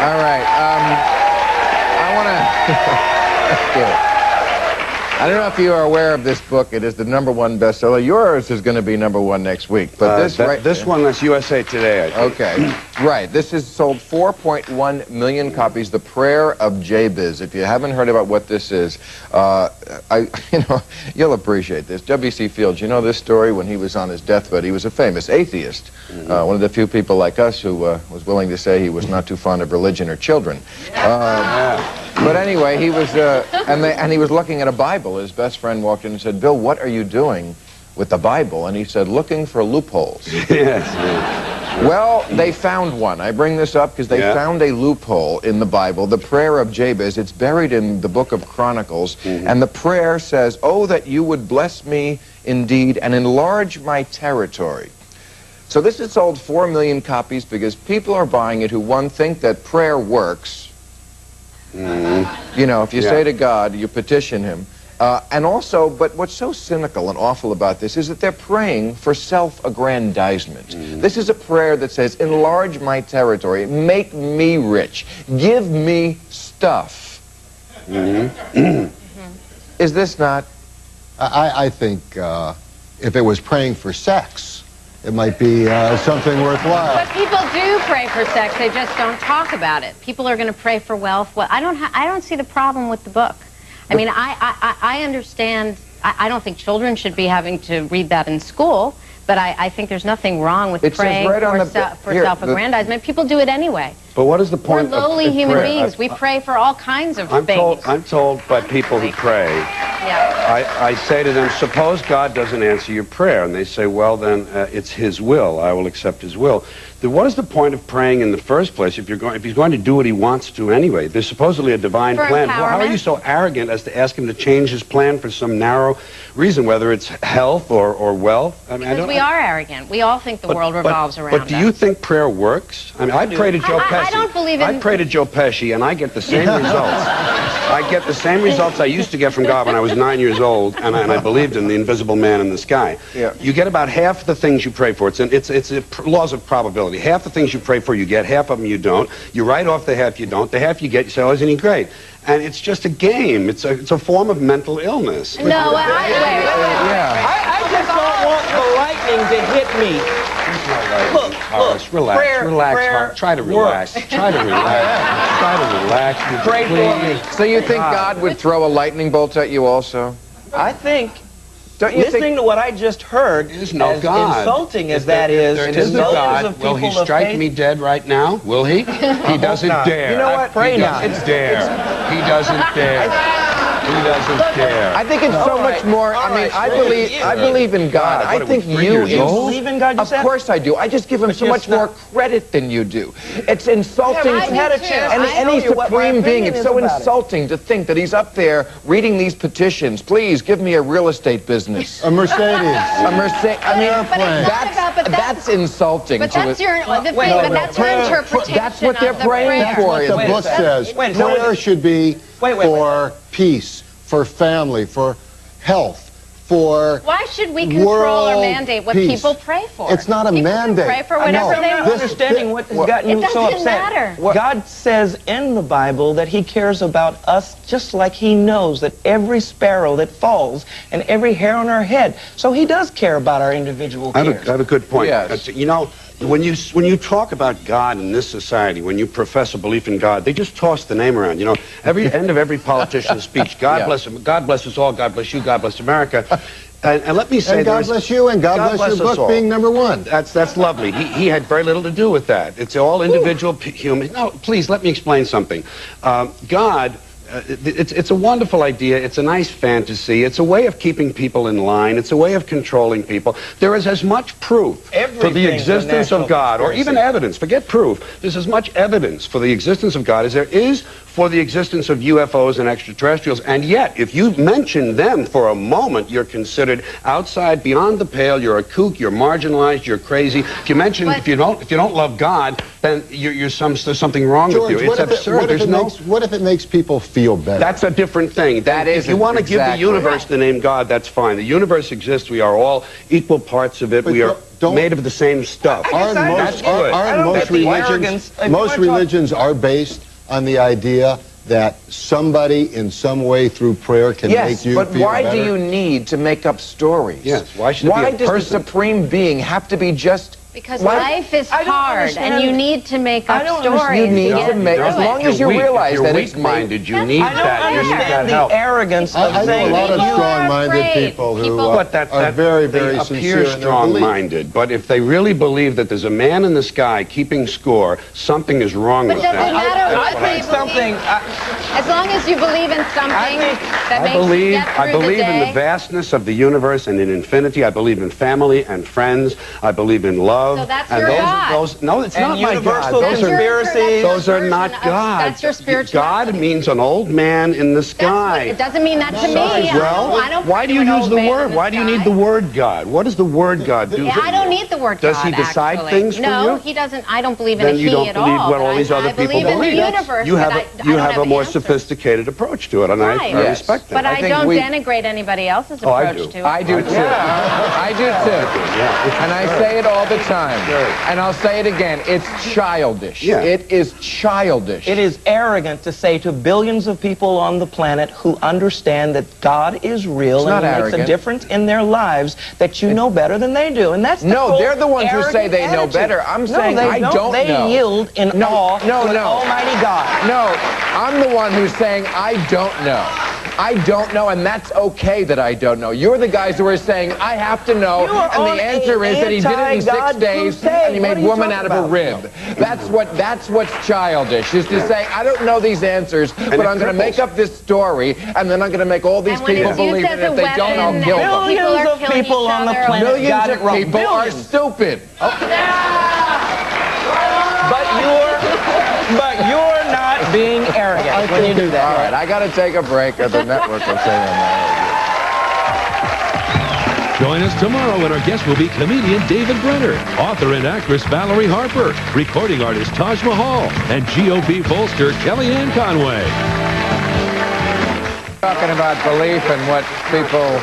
All right. I want to... I don't know if you are aware of this book. It is the #1 bestseller. Yours is going to be #1 next week. But this one, that's USA Today, I think. Okay. Right. This has sold 4.1 million copies. The Prayer of Jabez. If you haven't heard about what this is, you'll appreciate this. W.C. Fields, you know this story? When he was on his deathbed, he was a famous atheist. One of the few people like us who was willing to say he was not too fond of religion or children. But anyway, he was, and he was looking at a Bible. His best friend walked in and said, "Bill, what are you doing with the Bible?" And he said, "Looking for loopholes." Yes. Well, they found one. I bring this up because they found a loophole in the Bible, the Prayer of Jabez. It's buried in the book of Chronicles, and the prayer says, "Oh, that you would bless me indeed and enlarge my territory." So this has sold 4 million copies because people are buying it who, one, think that prayer works. You know, if you say to God, you petition him. And also, but what's so cynical and awful about this is that they're praying for self-aggrandizement. This is a prayer that says, enlarge my territory, make me rich, give me stuff. Is this not? I think if it was praying for sex, it might be something worthwhile. But people do pray for sex. They just don't talk about it. People are going to pray for wealth. Well, I don't see the problem with the book. I mean, I understand. I don't think children should be having to read that in school. But I think there's nothing wrong with praying for self-aggrandizement. People do it anyway. But what is the point? We're lowly human beings. We pray for all kinds of things. I'm told by people who pray, I say to them, suppose God doesn't answer your prayer. And they say, well, then it's his will. I will accept his will. Then what is the point of praying in the first place if he's going to do what he wants to anyway? There's supposedly a divine plan. Well, how are you so arrogant as to ask him to change his plan for some narrow reason, whether it's health or wealth? I mean, because we are arrogant. We all think the world revolves around us. But do you think prayer works? I mean, I pray to Joe Pesci. I don't believe in... I pray to Joe Pesci, and I get the same results. I get the same results I used to get from God when I was 9 years old, and I believed in the invisible man in the sky. You get about half the things you pray for. It's laws of probability. Half the things you pray for you get, half of them you don't. You write off the half you don't. The half you get, you say, oh, isn't he great? And it's just a game. It's a form of mental illness. No, I just don't want the lightning to hit me. Look, relax, try to relax. Try to relax. Pray for me. So you think God would throw a lightning bolt at you also? I think, listening to what I just heard, as insulting as that is, there is no God. Will he strike me dead right now? Will he? He doesn't dare. You know what? Pray now. He doesn't dare. He doesn't dare. He doesn't dare. I think it's so much more. I mean, I believe in God. I think you believe in God. Of course I do. I just give him so much more credit than you do. It's insulting. Any supreme being. It's so insulting to think that he's up there reading these petitions. Please give me a real estate business. A Mercedes. A Mercedes. I mean, that's insulting. But that's your interpretation. That's what they're praying for. That's what the book says. Prayer should be for peace, for family, for health, for Why should we control or mandate what people pray for? It's not a mandate. Pray for whatever they want. I'm not understanding what has gotten you so upset. It doesn't matter. God says in the Bible that he cares about us just like he knows that every sparrow that falls and every hair on our head. So he does care about our individual cares. I have a good point. Yes. You know, when you talk about God in this society, when you profess a belief in God, they just toss the name around. You know, every end of every politician's speech, God bless him, God bless us all, God bless you, God bless America. And let me say, and God bless you, and God bless your book being #1. That's lovely. He had very little to do with that. It's all individual human. No, please let me explain something. God. It's a wonderful idea. It's a nice fantasy. It's a way of keeping people in line. It's a way of controlling people. There is as much proof for the existence of God, or even evidence. Forget proof. There's as much evidence for the existence of God as there is for the existence of UFOs and extraterrestrials. And yet, if you mention them for a moment, you're considered outside, beyond the pale. You're a kook. You're marginalized. You're crazy. If you mention, if you don't love God, then there's something wrong with you. It's absurd. What if it makes people feel feel better. That's a different thing. That is if you want to give the universe right. the name God, that's fine. The universe exists. We are all equal parts of it. But we are made of the same stuff. Most religions are based on the idea that somebody in some way through prayer can make you feel better. Yes, but why do you need to make up stories? Yes, why should it be a person? Why does the Supreme Being have to be just... Because life is hard, and you need to make up stories. You need to make, as long as you realize that it's weak-minded, you need that. You need that help. The arrogance of I know a lot of strong-minded people who are very, very sincere in their strong-minded, but if they really believe that there's a man in the sky keeping score, something is wrong with them. But doesn't matter what I think something... As long as you believe in something that makes you get through I believe in the vastness of the universe and in infinity. I believe in family and friends. I believe in love. So that's your God. No, it's not my God. Those are not God. That's your spiritual. God means an old man in the sky. It doesn't mean that to me. Well, why do you use the word? Why do you need the word God? What does the word God do? I don't need the word God. Does he decide things for you? No, he doesn't. I don't believe in a he at all. Then you don't believe what all these other people believe. I believe in the universe. You have a more sophisticated approach to it, and I respect that. But I don't denigrate anybody else's approach to it. I do too. I do too. And I say it all the time. And I'll say it again. It's childish. Yeah. It is childish. It is arrogant to say to billions of people on the planet who understand that God is real and makes a difference in their lives that you know better than they do. And that's the No, they're the ones who say they know better. I'm saying I don't know. They yield in awe to an almighty God. No, I'm the one who's saying I don't know. I don't know, and that's okay that I don't know. You're the guys who are saying, I have to know, and the answer is that he did it in 6 days, and he made woman out of a rib. That's what's childish, is to say, I don't know these answers, but I'm going to make up this story, and then I'm going to make all these people believe it, and if they don't, I'll kill them. Millions of people on the planet got it wrong. Millions of people are stupid. But you're not being arrogant when you do that. All right, I got to take a break, or the network will say I'm not. Join us tomorrow when our guest will be comedian David Brenner, author and actress Valerie Harper, recording artist Taj Mahal, and GOP pollster Kellyanne Conway. Talking about belief and what people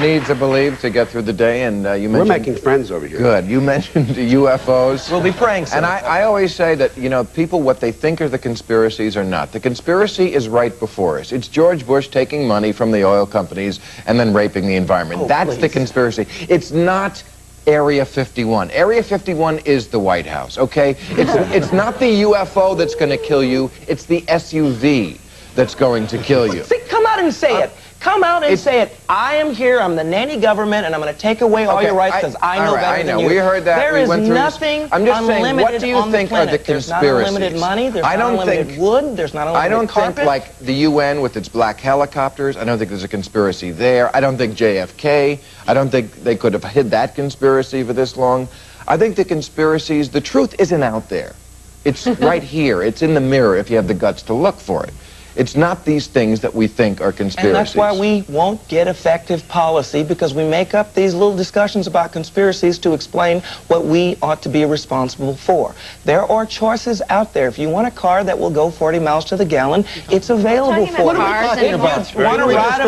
need to believe to get through the day, and you mentioned... We're making friends over here. Good. You mentioned UFOs. We'll be praying soon. And I always say that, you know, people, what they think are the conspiracies are not. The conspiracy is right before us. It's George Bush taking money from the oil companies and then raping the environment. That's the conspiracy. It's not Area 51. Area 51 is the White House, okay? It's not the UFO that's going to kill you. It's the SUV that's going to kill you. See, come out and say it. Come out and say it. I am here. I'm the nanny government, and I'm going to take away all your rights because I know better than you. We heard that. There is nothing I'm just saying, unlimited what do you think are the conspiracies? There's not unlimited money. There's not unlimited wood. There's not unlimited carpet. I don't think like the UN with its black helicopters. I don't think there's a conspiracy there. I don't think JFK. I don't think they could have hid that conspiracy for this long. I think the conspiracies, the truth isn't out there. It's right here. It's in the mirror if you have the guts to look for it. It's not these things that we think are conspiracies. And that's why we won't get effective policy, because we make up these little discussions about conspiracies to explain what we ought to be responsible for. There are choices out there. If you want a car that will go 40 miles to the gallon, it's available for you. If you want to ride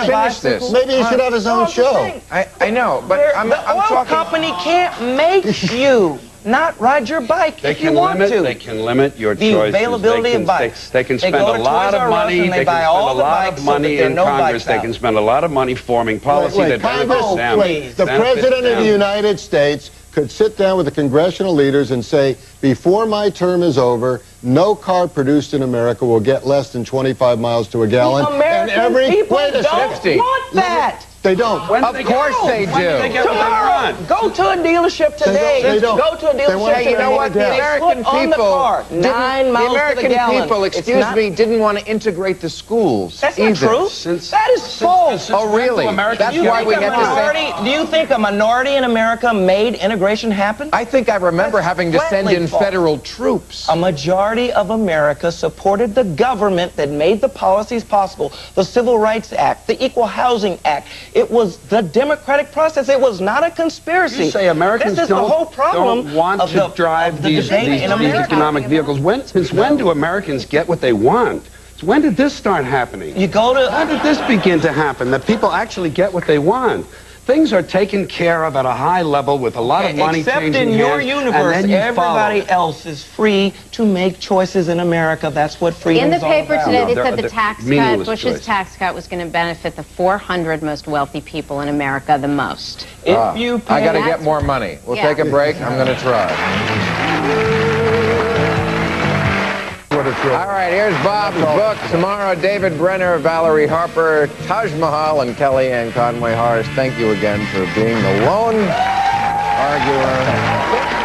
a bicycle, maybe he should have his own show. I know, but the oil company can't make you not ride your bike if you want to. They can limit your choices. The availability of bikes. They can spend a lot of money. They can spend a lot of money in Congress. They can spend a lot of money forming policy that benefits them. The President of the United States could sit down with the congressional leaders and say, before my term is over, no car produced in America will get less than 25 miles to a gallon. The American people don't want that. They don't. Of course they do. Tomorrow, go to a dealership today. They don't. Go to a dealership today. You know what? The American people, 9 miles to the gallon. Excuse me, didn't want to integrate the schools. That's not true. That is false. Oh, really? That's why we get to say... Do you think a minority in America made integration happen? I think I remember having to send in federal troops. A majority of America supported the government that made the policies possible. The Civil Rights Act, the Equal Housing Act. It was the democratic process. It was not a conspiracy. You say Americans this is the whole problem don't want of to drive these economic vehicles. Since when do Americans get what they want? When did this start happening? You go to... When did this begin to happen, that people actually get what they want? Things are taken care of at a high level with a lot of money changing hands. Except in your universe, everybody else is free to make choices in America. That's what freedom is all about. In the paper today, they said the tax cut, Bush's tax cut, was going to benefit the 400 most wealthy people in America the most. If you pay... I got to get more money. We'll take a break. I'm going to try. All right, here's Bob's book. Tomorrow, David Brenner, Valerie Harper, Taj Mahal, and Kellyanne Conway Harris. Thank you again for being the lone arguer.